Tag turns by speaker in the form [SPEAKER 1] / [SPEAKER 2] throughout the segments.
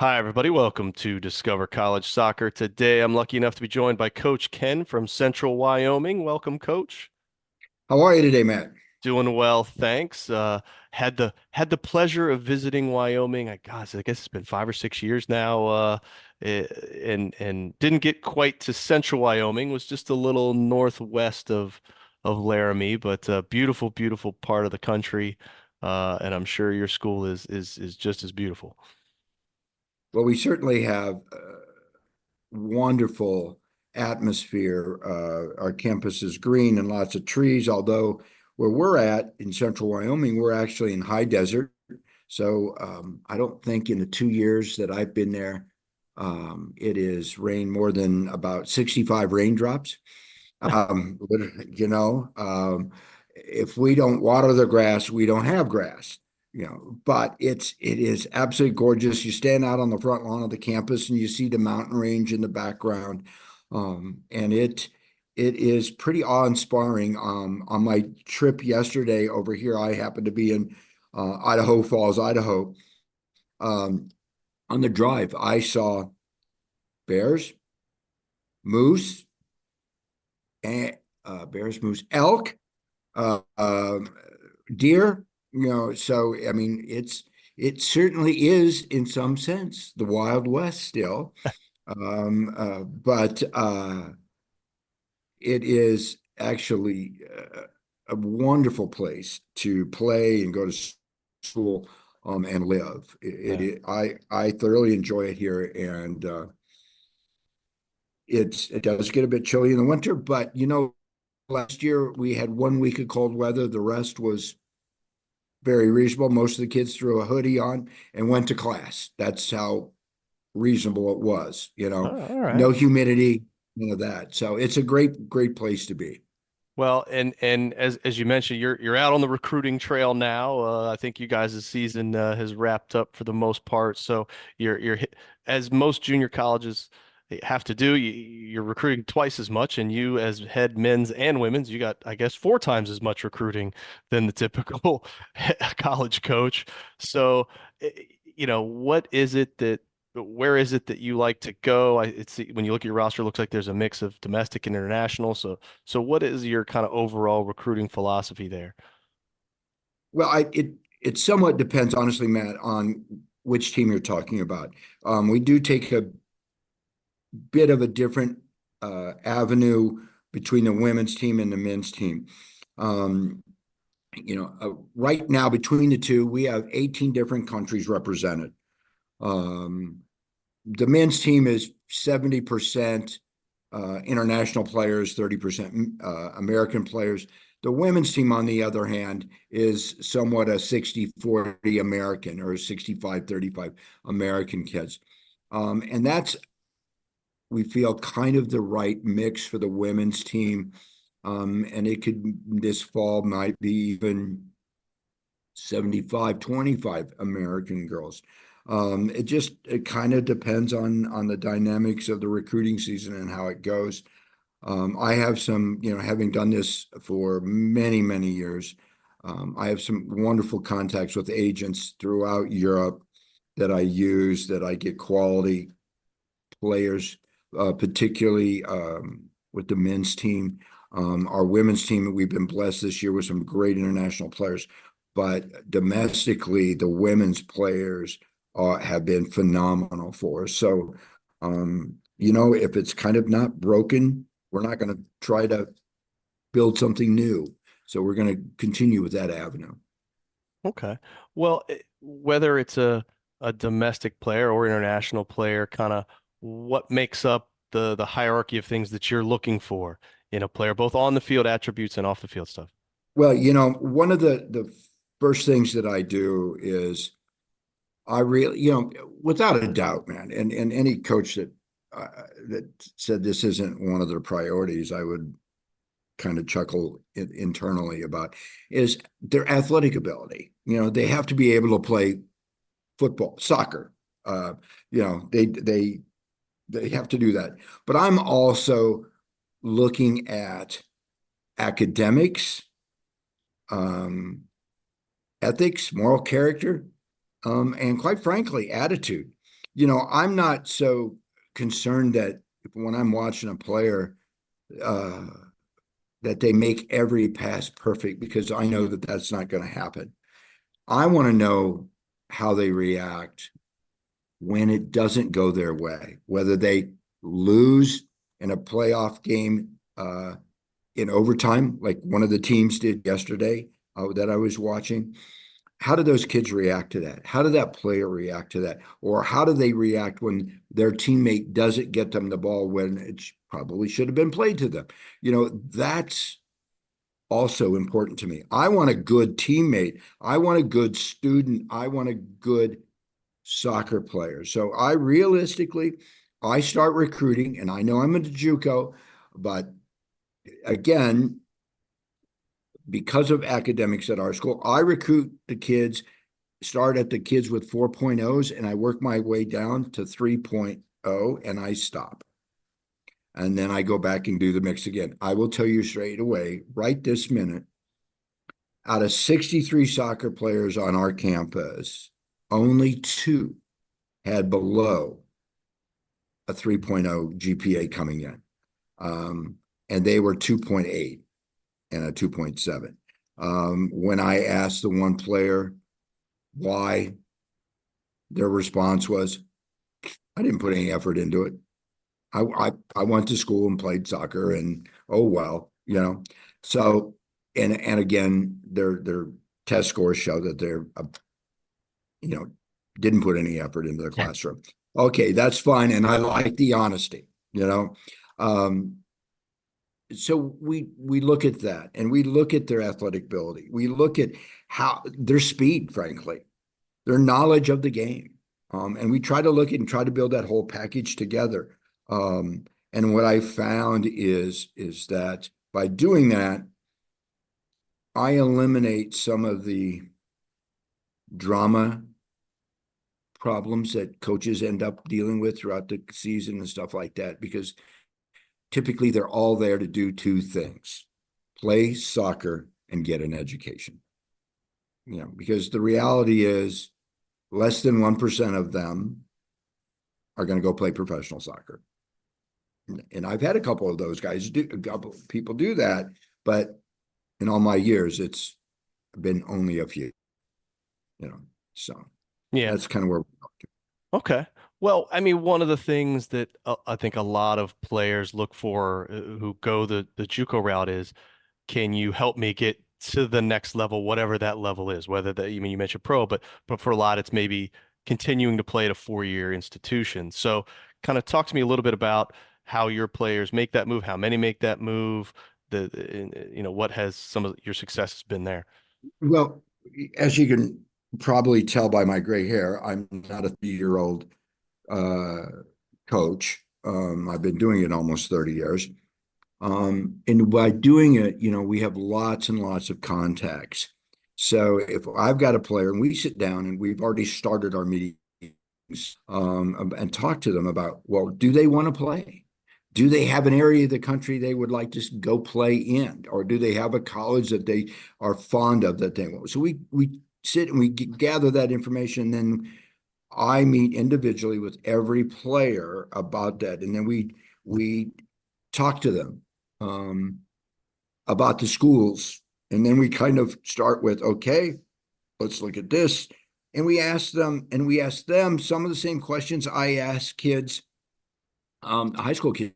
[SPEAKER 1] Hi, everybody. Welcome to Discover College Soccer. Today, I'm lucky enough to be joined by Coach Ken from Central Wyoming. Welcome, Coach.
[SPEAKER 2] How are you today, Matt?
[SPEAKER 1] Doing well, thanks. Had the pleasure of visiting Wyoming. I guess it's been 5 or 6 years now. And didn't get quite to Central Wyoming. Was just a little northwest of Laramie, but beautiful, beautiful part of the country. And I'm sure your school is just as beautiful.
[SPEAKER 2] Well, we certainly have wonderful atmosphere. Our campus is green and lots of trees, although where we're at in central Wyoming, we're actually in high desert. So I don't think in the 2 years that I've been there, it has rained more than about 65 raindrops. But, if we don't water the grass, we don't have grass. But it is absolutely gorgeous. You stand out on the front lawn of the campus and you see the mountain range in the background. And it is pretty awe-inspiring. On my trip yesterday over here, I happened to be in Idaho Falls, Idaho. Um, on the drive, I saw bears, moose, and moose, elk, uh, um, deer. So I mean, it certainly is in some sense the Wild West still, but it is actually a wonderful place to play and go to school and live.
[SPEAKER 1] Yeah.
[SPEAKER 2] I thoroughly enjoy it here, and it does get a bit chilly in the winter, but last year we had 1 week of cold weather. The rest was very reasonable. Most of the kids threw a hoodie on and went to class. That's how reasonable it was,
[SPEAKER 1] Oh, all right.
[SPEAKER 2] no humidity, none of that. So it's a great, great place to be.
[SPEAKER 1] Well, and as you mentioned, you're out on the recruiting trail now. I think you guys' season has wrapped up for the most part. So as most junior colleges have to do, you're recruiting twice as much, and you as head men's and women's, you got I guess 4 times as much recruiting than the typical college coach. So, eh, what is it that where is it that you like to go? It's when you look at your roster, it looks like there's a mix of domestic and international. So what is your kind of overall recruiting philosophy there?
[SPEAKER 2] Well, it somewhat depends, honestly, Matt, on which team you're talking about. We do take a bit of a different avenue between the women's team and the men's team. Um, right now between the two, we have 18 different countries represented. Um, the men's team is 70% international players, 30% American players. The women's team, on the other hand, is somewhat a 60-40 American or 65-35 American kids. And that's, we feel, kind of the right mix for the women's team. And this fall might be even 75-25 American girls. It kind of depends on the dynamics of the recruiting season and how it goes. I have some, having done this for many, many years, I have some wonderful contacts with agents throughout Europe that I use, that I get quality players, particularly with the men's team. Our women's team, we've been blessed this year with some great international players, but domestically, the women's players have been phenomenal for us. So, if it's kind of not broken, we're not going to try to build something new. So we're going to continue with that avenue.
[SPEAKER 1] Okay. Well, whether it's a domestic player or international player, kind of what makes up the hierarchy of things that you're looking for in a player, both on the field attributes and off the field stuff.
[SPEAKER 2] Well, one of the first things that I do is I really, without a doubt, man, and any coach that said this isn't one of their priorities, I would kind of chuckle internally about, is their athletic ability. They have to be able to play football, soccer. Uh, they have to do that. But I'm also looking at academics, um, ethics, moral character, and quite frankly, attitude. I'm not so concerned that when I'm watching a player, uh, that they make every pass perfect, because I know that that's not going to happen. I want to know how they react when it doesn't go their way, whether they lose in a playoff game in overtime, like one of the teams did yesterday that I was watching. How do those kids react to that? How did that player react to that? Or how do they react when their teammate doesn't get them the ball when it probably should have been played to them? That's also important to me. I want a good teammate. I want a good student. I want a good soccer player. So I start recruiting, and I know I'm into JUCO, but again, because of academics at our school, I recruit the kids, start at the kids with 4.0s, and I work my way down to 3.0, and I stop. And then I go back and do the mix again. I will tell you straight away, right this minute, out of 63 soccer players on our campus, only two had below a 3.0 GPA coming in. And they were 2.8 and a 2.7. When I asked the one player why, their response was, I didn't put any effort into it. I went to school and played soccer, and oh well. So and again, their test scores show that they're you know didn't put any effort into the classroom. Okay, that's fine, and I like the honesty. Um, so we look at that, and we look at their athletic ability. We look at how their speed, frankly, their knowledge of the game. And we try to look at and try to build that whole package together. And what I found is that by doing that, I eliminate some of the drama problems that coaches end up dealing with throughout the season and stuff like that, because typically they're all there to do two things: play soccer and get an education. Because the reality is less than 1% of them are going to go play professional soccer. And I've had a couple of those guys a couple of people do that, but in all my years, it's been only a few, you know. So
[SPEAKER 1] Yeah.
[SPEAKER 2] that's kind of where
[SPEAKER 1] Okay. Well, I mean, one of the things that I think a lot of players look for who go the JUCO route is, can you help me get to the next level, whatever that level is? Whether that, I mean, you mentioned pro, but for a lot, it's maybe continuing to play at a 4-year institution. So, kind of talk to me a little bit about how your players make that move, how many make that move, what has some of your success has been there.
[SPEAKER 2] well, as you can probably tell by my gray hair, I'm not a 3-year-old uh, coach. I've been doing it almost 30 years. And by doing it, we have lots and lots of contacts. So if I've got a player and we sit down and we've already started our meetings, and talk to them about, well, do they want to play? Do they have an area of the country they would like to go play in? Or do they have a college that they are fond of that they want? So we sit and we gather that information. And then I meet individually with every player about that. And then we talk to them about the schools. And then we kind of start with, okay, let's look at this. And we ask them some of the same questions I ask kids, high school kids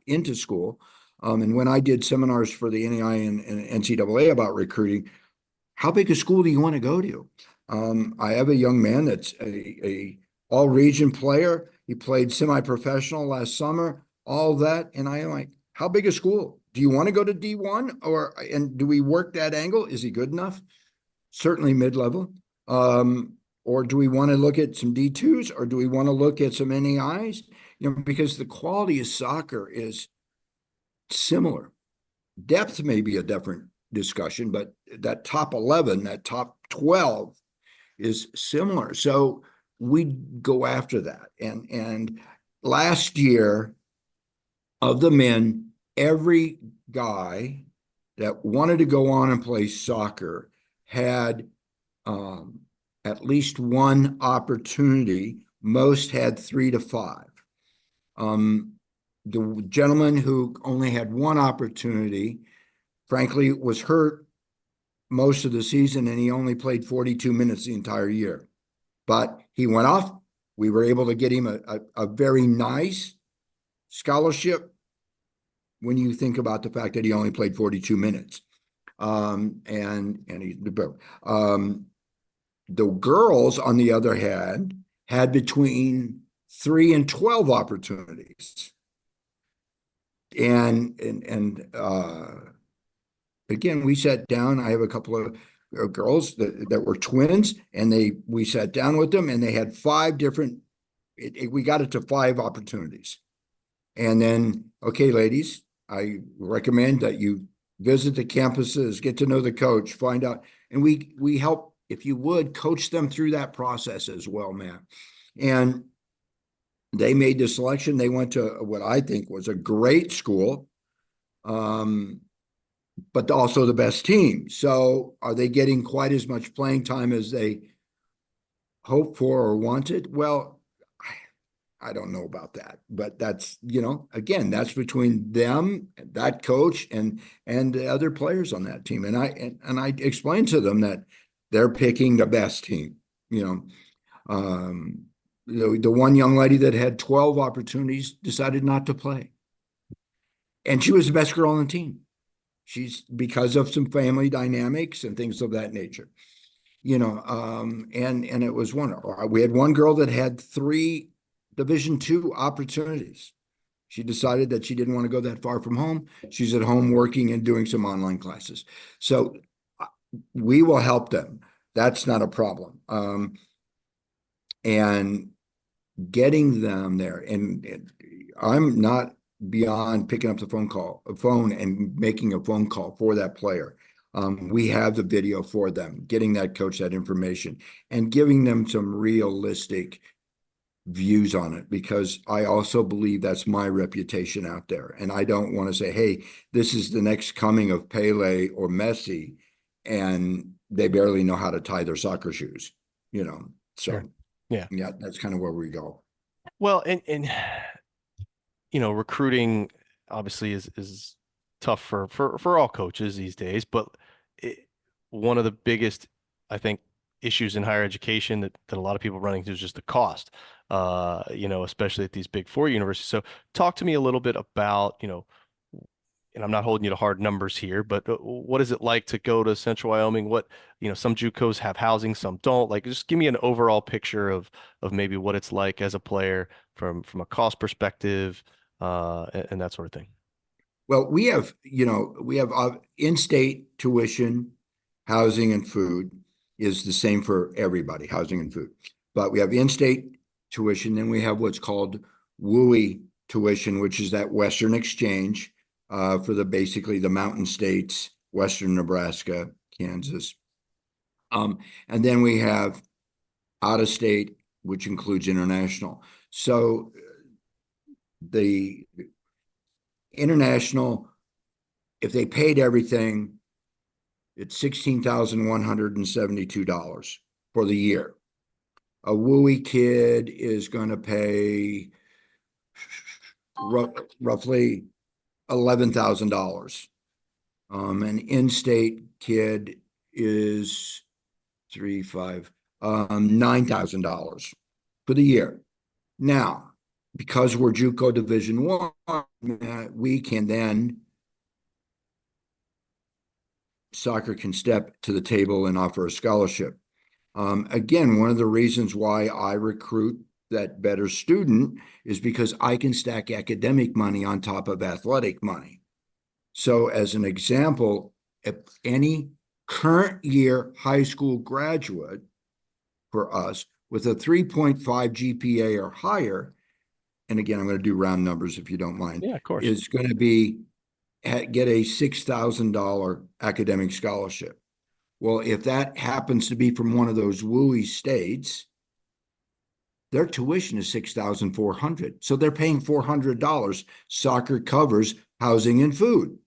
[SPEAKER 2] into school. And when I did seminars for the NAI and NCAA about recruiting, how big a school do you want to go to? I have a young man that's a all region player. He played semi-professional last summer, all that. And I am like, how big a school? Do you want to go to D1, and do we work that angle? Is he good enough? Certainly mid-level. Or do we want to look at some D2s, or do we want to look at some NAIs? Because the quality of soccer is similar. Depth may be a different discussion, but that top 11, that top 12 is similar. So we go after that. And last year, of the men, every guy that wanted to go on and play soccer had at least one opportunity Most had 3 to 5. Um, the gentleman who only had one opportunity, frankly, was hurt most of the season, and he only played 42 minutes the entire year. But he went off. We were able to get him a very nice scholarship when you think about the fact that he only played 42 minutes. And he's the girls, on the other hand, had between 3 and 12 opportunities. And again, we sat down. I have a couple of girls that were twins, and we sat down with them, and they had 5 different. We got it to 5 opportunities, and then, okay, ladies, I recommend that you visit the campuses, get to know the coach, find out, and we help, if you would, coach them through that process as well, Matt. And they made the selection. They went to what I think was a great school. But also the best team. So are they getting quite as much playing time as they hoped for or wanted? Well, I don't know about that, but that's, again, that's between them, that coach, and the other players on that team. And I explained to them that they're picking the best team. The one young lady that had 12 opportunities decided not to play, and she was the best girl on the team. She's, because of some family dynamics and things of that nature, and it was we had one girl that had 3 Division II opportunities. She decided that she didn't want to go that far from home. She's at home working and doing some online classes. So we will help them. That's not a problem. And getting them there. And I'm not beyond picking up a phone and making a phone call for that player. We have the video for them, getting that coach that information and giving them some realistic views on it, because I also believe that's my reputation out there. And I don't want to say, hey, this is the next coming of Pele or Messi, and they barely know how to tie their soccer shoes, So,
[SPEAKER 1] Sure. Yeah.
[SPEAKER 2] yeah, that's kind of where we go.
[SPEAKER 1] Well, and recruiting obviously is tough for all coaches these days, but one of the biggest, I think, issues in higher education that a lot of people running into is just the cost, especially at these big 4 universities. So talk to me a little bit about, and I'm not holding you to hard numbers here, but what is it like to go to Central Wyoming? What, some JUCOs have housing, some don't. Like, just give me an overall picture of maybe what it's like as a player from a cost perspective, and that sort of thing.
[SPEAKER 2] Well, we have in-state tuition, housing, and food is the same for everybody, housing and food. But we have in-state tuition, then we have what's called WUI tuition, which is that Western exchange for basically the mountain states, Western Nebraska, Kansas. And then we have out of state, which includes international. So the international, if they paid everything, it's $16,172 for the year. A WUI kid is going to pay roughly $11,000. An in-state kid is $9,000 for the year. Now, because we're JUCO Division I, we can then, soccer can step to the table and offer a scholarship. Again, one of the reasons why I recruit that better student is because I can stack academic money on top of athletic money. So as an example, if any current year high school graduate for us with a 3.5 GPA or higher, and again, I'm going to do round numbers if you don't mind,
[SPEAKER 1] Yeah, of course.
[SPEAKER 2] is going to get a $6,000 academic scholarship. Well, if that happens to be from one of those WUI states, their tuition is $6,400. So they're paying $400. Soccer covers housing and food.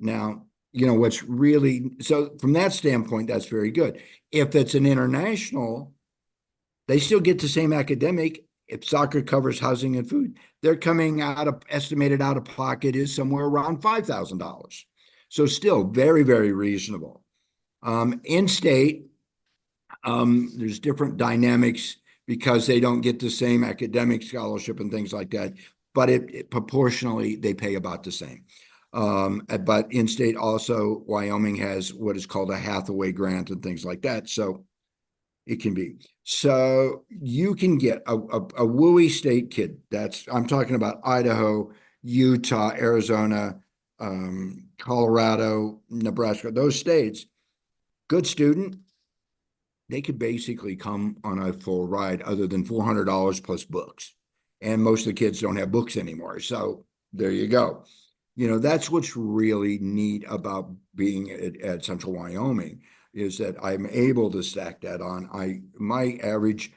[SPEAKER 2] Now, what's really, so from that standpoint, that's very good. If it's an international They still get the same academic. If soccer covers housing and food, they're coming out of estimated out of pocket is somewhere around $5,000. So still very, very reasonable. In state, there's different dynamics because they don't get the same academic scholarship and things like that, but it proportionally they pay about the same. But in state also, Wyoming has what is called a Hathaway grant and things like that. So it can be. So you can get a WUI state kid. I'm talking about Idaho, Utah, Arizona, Colorado, Nebraska, those states. Good student, they could basically come on a full ride other than $400 plus books. And most of the kids don't have books anymore. So there you go. That's what's really neat about being at Central Wyoming is that I'm able to stack that on. My average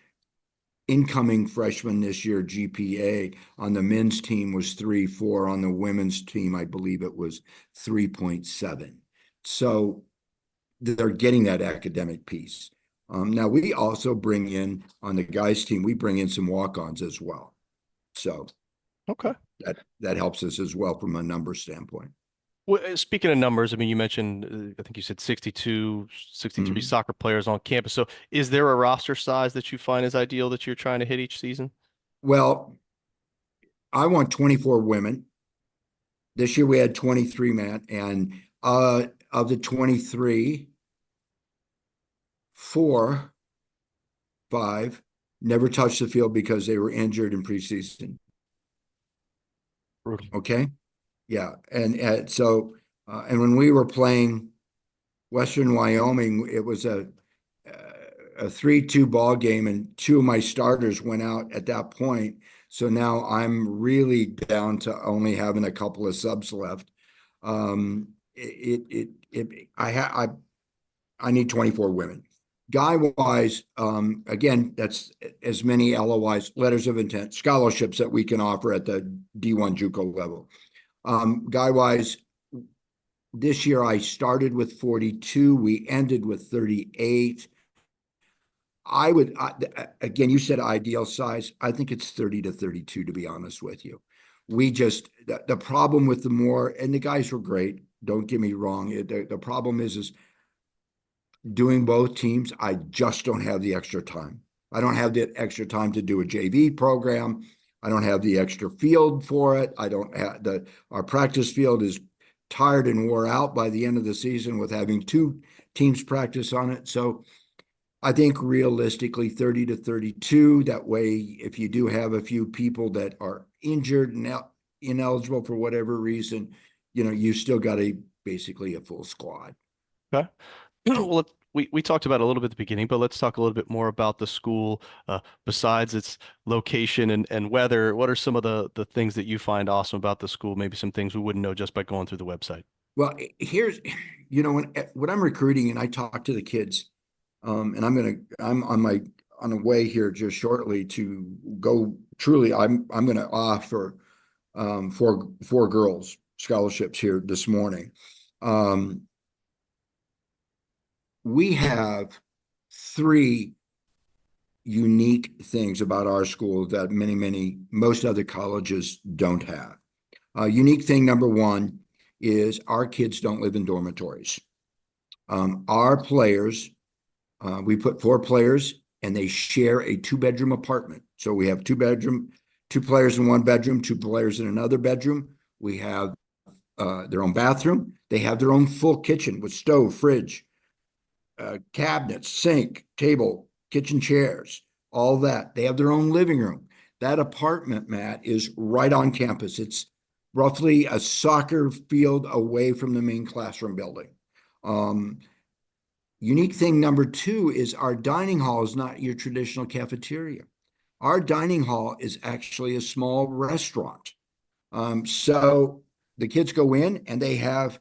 [SPEAKER 2] incoming freshman this year GPA on the men's team was 3.4. On the women's team, I believe it was 3.7. So they're getting that academic piece. Now we also bring in on the guys team, we bring in some walk-ons as well. So
[SPEAKER 1] Okay.
[SPEAKER 2] that helps us as well from a number standpoint.
[SPEAKER 1] Well, speaking of numbers, I mean, you mentioned, I think you said 62, 63
[SPEAKER 2] Mhm.
[SPEAKER 1] soccer players on campus. So is there a roster size that you find is ideal that you're trying to hit each season?
[SPEAKER 2] Well, I want 24 women. This year we had 23, Matt, and of the 23, 4, 5 never touched the field because they were injured in preseason.
[SPEAKER 1] Brutal.
[SPEAKER 2] Okay. Yeah. And when we were playing Western Wyoming, it was a 3-2 ball game, and two of my starters went out at that point. So now I'm really down to only having a couple of subs left. I need 24 women. Guy wise, again, that's as many LOIs, letters of intent, scholarships that we can offer at the D1 JUCO level. Guy wise, this year I started with 42. We ended with 38. Again, you said ideal size. I think it's 30 to 32, to be honest with you. The problem with the more, and the guys were great. Don't get me wrong. The problem is doing both teams. I just don't have the extra time. I don't have the extra time to do a JV program. I don't have the extra field for it. I don't have our practice field is tired and wore out by the end of the season with having two teams practice on it. So I think realistically 30 to 32. That way, if you do have a few people that are injured and ineligible for whatever reason, you still got basically a full squad.
[SPEAKER 1] Okay. Well, we talked about it a little bit at the beginning, but let's talk a little bit more about the school. Besides its location and weather, what are some of the things that you find awesome about the school? Maybe some things we wouldn't know just by going through the website.
[SPEAKER 2] Well, here's, when I'm recruiting and I talk to the kids, and I'm on a way here just shortly to go. Truly, I'm gonna offer four girls scholarships here this morning. Um, we have three unique things about our school that most other colleges don't have. Unique thing number one is our kids don't live in dormitories. Our players, we put 4 players and they share a 2-bedroom apartment. So we have 2 players in one bedroom, 2 players in another bedroom. We have their own bathroom. They have their own full kitchen with stove, fridge, cabinets, sink, table, kitchen chairs, all that. They have their own living room. That apartment, Matt, is right on campus. It's roughly a soccer field away from the main classroom building. Unique thing number 2 is our dining hall is not your traditional cafeteria. Our dining hall is actually a small restaurant. So the kids go in and they have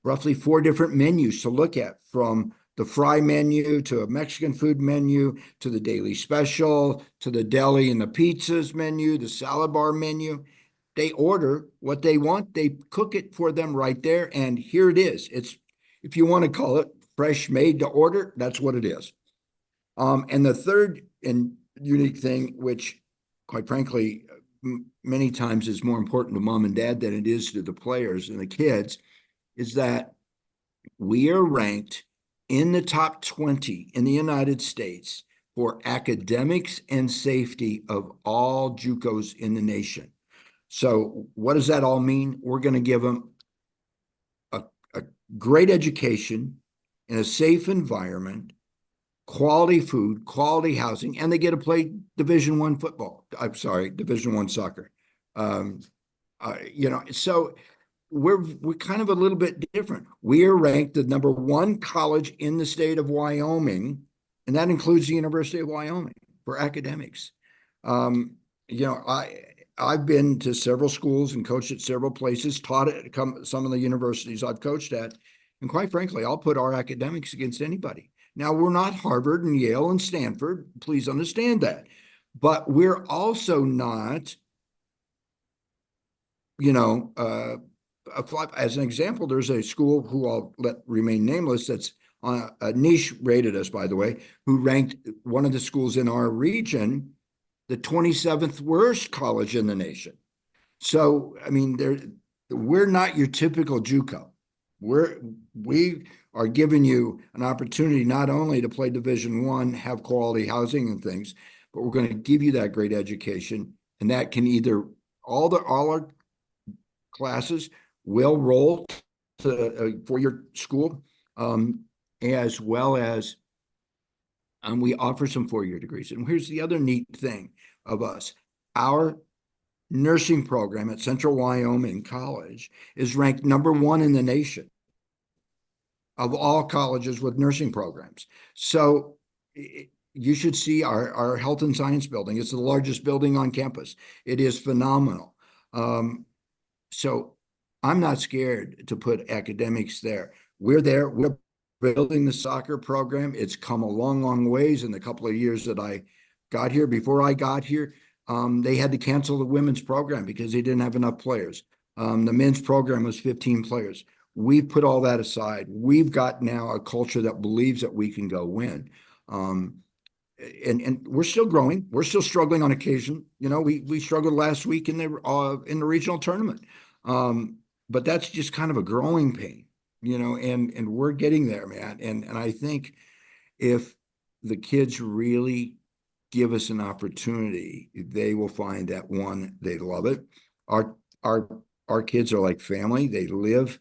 [SPEAKER 2] roughly 4 different menus to look at, from the fry menu to a Mexican food menu to the daily special to the deli and the pizzas menu, the salad bar menu. They order what they want, they cook it for them right there, and here it is. It's, if you want to call it fresh made to order, that's what it is. And the third and unique thing, which quite frankly, many times is more important to mom and dad than it is to the players and the kids, is that we are ranked in the top 20 in the United States for academics and safety of all JUCOs in the nation. So what does that all mean? We're going to give them a great education in a safe environment, quality food, quality housing, and they get to play Division I football. I'm sorry, Division I soccer. Um, so we're kind of a little bit different. We are ranked the number one college in the state of Wyoming, and that includes the University of Wyoming for academics. Um, you know, I've been to several schools and coached at several places, taught at some of the universities I've coached at, and quite frankly, I'll put our academics against anybody. Now, we're not Harvard and Yale and Stanford. Please understand that. But we're also not, you know, as an example, there's a school who I'll let remain nameless that's on a niche rated us, by the way, who ranked one of the schools in our region the 27th worst college in the nation. So, I mean, we're not your typical JUCO. We are giving you an opportunity not only to play Division I, have quality housing and things, but we're going to give you that great education, and that can either all our classes will roll for your school, as well as we offer some four-year degrees. And here's the other neat thing of us: our nursing program at Central Wyoming College is ranked number one in the nation of all colleges with nursing programs. So you should see our health and science building. It's the largest building on campus. It is phenomenal. So I'm not scared to put academics there. We're there. We're building the soccer program. It's come a long, long ways in the couple of years that I got here. Before I got here, they had to cancel the women's program because they didn't have enough players. The men's program was 15 players. We've put all that aside. We've got now a culture that believes that we can go win. And we're still growing. We're still struggling on occasion. You know, we struggled last week in the regional tournament. But that's just kind of a growing pain, you know, and we're getting there, man. And I think if the kids really give us an opportunity, they will find that one, they love it. Our our our kids are like family. They live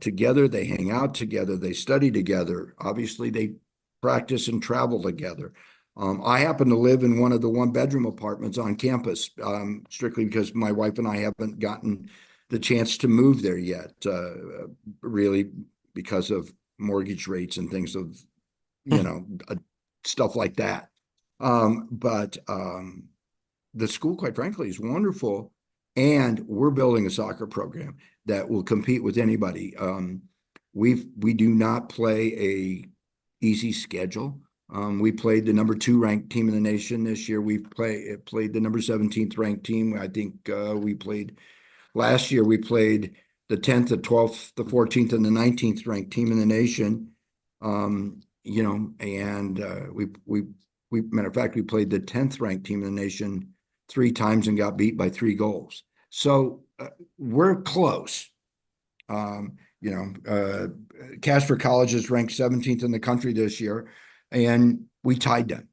[SPEAKER 2] together, they hang out together, they study together. Obviously, they practice and travel together. I happen to live in one of the one-bedroom apartments on campus, strictly because my wife and I haven't gotten the chance to move there yet, really because of mortgage rates and things of, you know, stuff like that. But the school, quite frankly, is wonderful. And we're building a soccer program that will compete with anybody. We do not play a easy schedule. We played the number 2 ranked team in the nation this year. We played the number 17th ranked team. I think we played last year. We played the 10th, the 12th, the 14th, and the 19th ranked team in the nation. You know, and we matter of fact, we played the 10th ranked team in the nation 3 times and got beat by 3 goals. So we're close. You know, Casper College is ranked 17th in the country this year, and we tied them.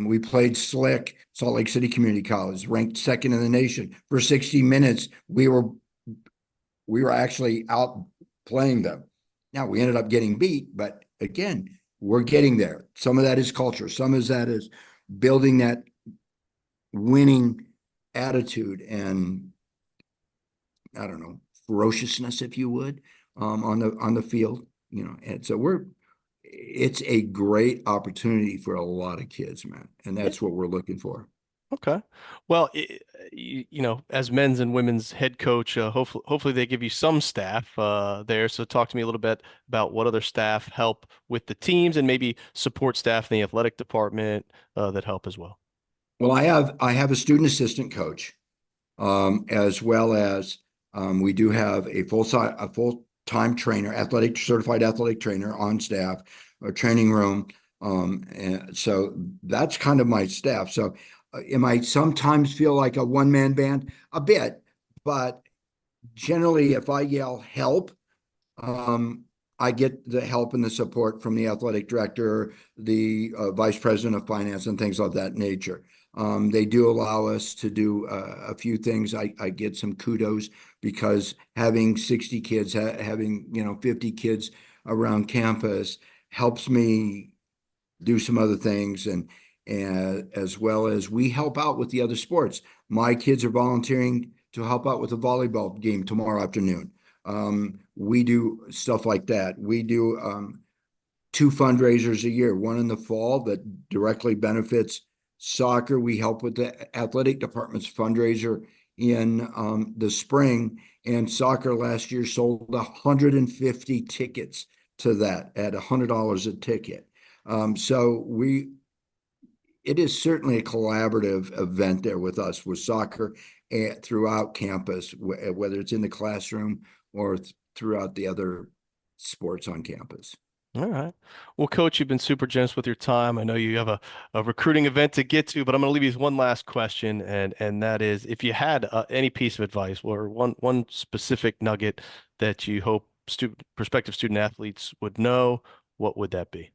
[SPEAKER 2] We played Slick, Salt Lake City Community College, ranked 2nd in the nation. For 60 minutes, we were actually out playing them. Now, we ended up getting beat, but again, we're getting there. Some of that is culture. Some of that is building that winning attitude and, I don't know, ferociousness, if you would, on the field, you know. And so it's a great opportunity for a lot of kids, man, and that's what we're looking for.
[SPEAKER 1] Okay. Well, you know, as men's and women's head coach, hopefully they give you some staff there. So talk to me a little bit about what other staff help with the teams and maybe support staff in the athletic department that help as well.
[SPEAKER 2] Well, I have a student assistant coach, as well as we do have a full-time trainer, certified athletic trainer on staff, a training room. And so that's kind of my staff. So am I sometimes feel like a one-man band? A bit, but generally if I yell help, um, I get the help and the support from the athletic director, the vice president of finance, and things of that nature. They do allow us to do a few things. I get some kudos because having 60 kids, having 50 kids around campus helps me do some other things, and as well as we help out with the other sports. My kids are volunteering to help out with the volleyball game tomorrow afternoon. We do stuff like that. We do two fundraisers a year, one in the fall that directly benefits soccer. We help with the athletic department's fundraiser in the spring, and soccer last year sold 150 tickets to that at $100 a ticket. So it is certainly a collaborative event there with us with soccer and throughout campus, whether it's in the classroom or throughout the other sports on campus.
[SPEAKER 1] All right. Well, Coach, you've been super generous with your time. I know you have a recruiting event to get to, but I'm going to leave you with one last question, and that is, if you had any piece of advice or one specific nugget that you hope prospective student athletes would know, what would that be?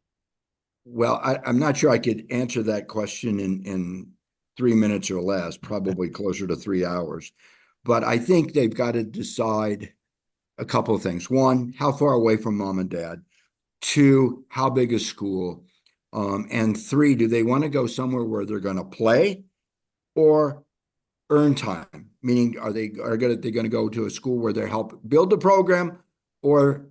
[SPEAKER 2] Well, I'm not sure I could answer that question in 3 minutes or less, probably closer to 3 hours. But I think they've got to decide a couple of things. One, how far away from mom and dad? Two, how big is school? And three, do they want to go somewhere where they're going to play or earn time? Meaning, they're going to go to a school where they help build the program, or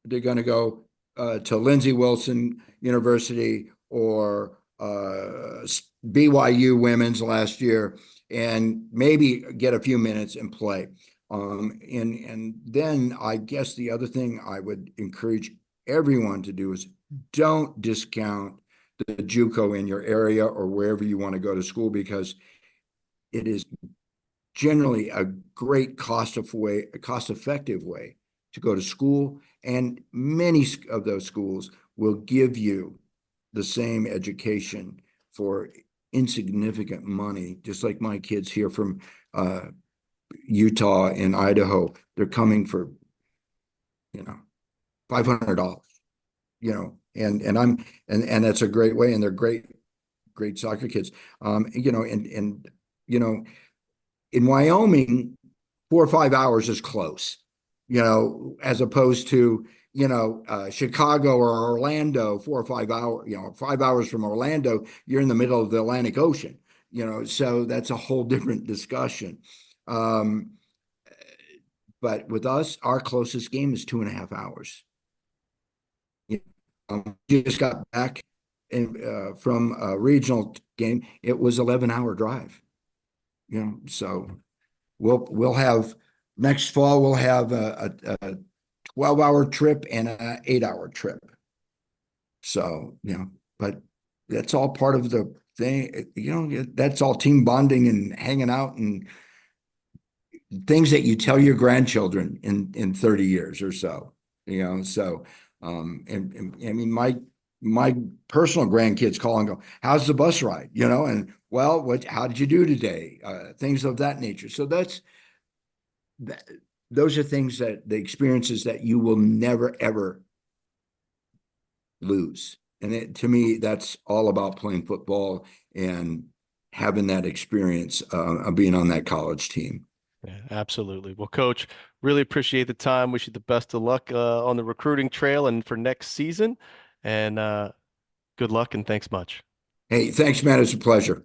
[SPEAKER 2] they're going to go to Lindsey Wilson University or BYU women's last year and maybe get a few minutes and play. And then I guess the other thing I would encourage everyone to do is don't discount the JUCO in your area or wherever you want to go to school, because it is generally a great cost effective way to go to school, and many of those schools will give you the same education for insignificant money. Just like my kids here from Utah and Idaho, they're coming for $500. And that's a great way, and they're great soccer kids. You know, in Wyoming, 4 or 5 hours is close, as opposed to, Chicago or Orlando, 4 or 5 hours, 5 hours from Orlando, you're in the middle of the Atlantic Ocean, so that's a whole different discussion. But with us, our closest game is 2.5 hours. Just got back from a regional game. It was 11-hour drive, so we'll have next fall, we'll have a 12-hour trip and an 8-hour trip. So, but that's all part of the thing, that's all team bonding and hanging out and things that you tell your grandchildren in 30 years or so, so, and I mean, my personal grandkids call and go, how's the bus ride? And well, how did you do today? Things of that nature. So those are things that the experiences that you will never, ever lose. And to me, that's all about playing football and having that experience of being on that college team.
[SPEAKER 1] Yeah, absolutely. Well, Coach, really appreciate the time. Wish you the best of luck on the recruiting trail and for next season. And good luck and thanks much.
[SPEAKER 2] Hey, thanks, man. It's a pleasure.